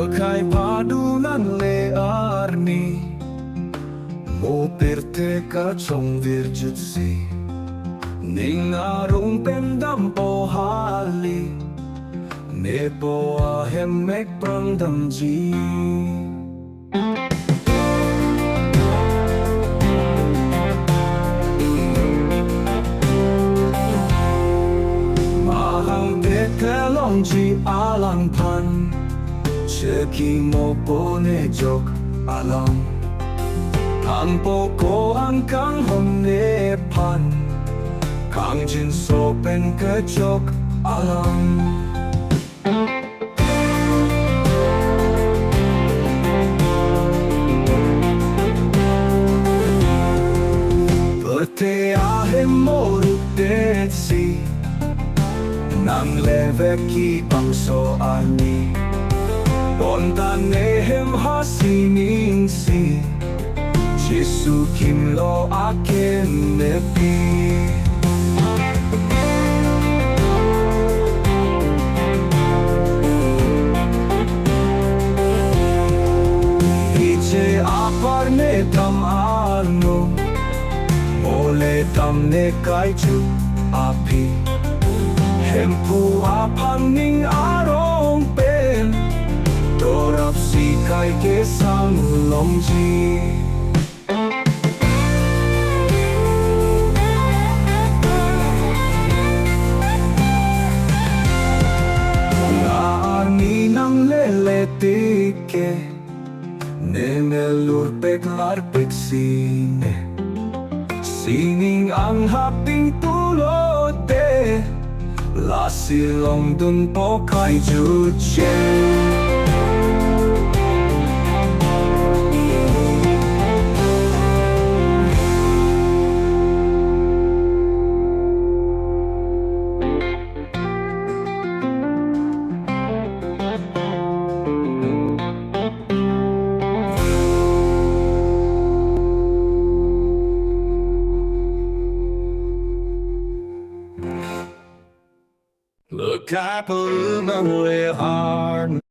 Nekai padunan learni mo perte ka chong virjutsi ningarong pendam po hali ne po ahem mek prandam ji mahang te kelong ji alang pan Cheki mo po ne jok alam Ang po ko ang kang hong ne pan Kang jin so pen ke jok alam Pete ahem mo rupdet si Nang leve ki pang so ani Bontan nehem hasining si Jesu kim lo akin nepi Iche apar ne tam arno Ole tam ne kai chu api Hempu apaning arong pen Dorap si kai ke sang long ji Naani nang leletike Nemelur peklar peksine Sining ang haping tulote Lasilong dun po kay Juchen Look, I put my way hard.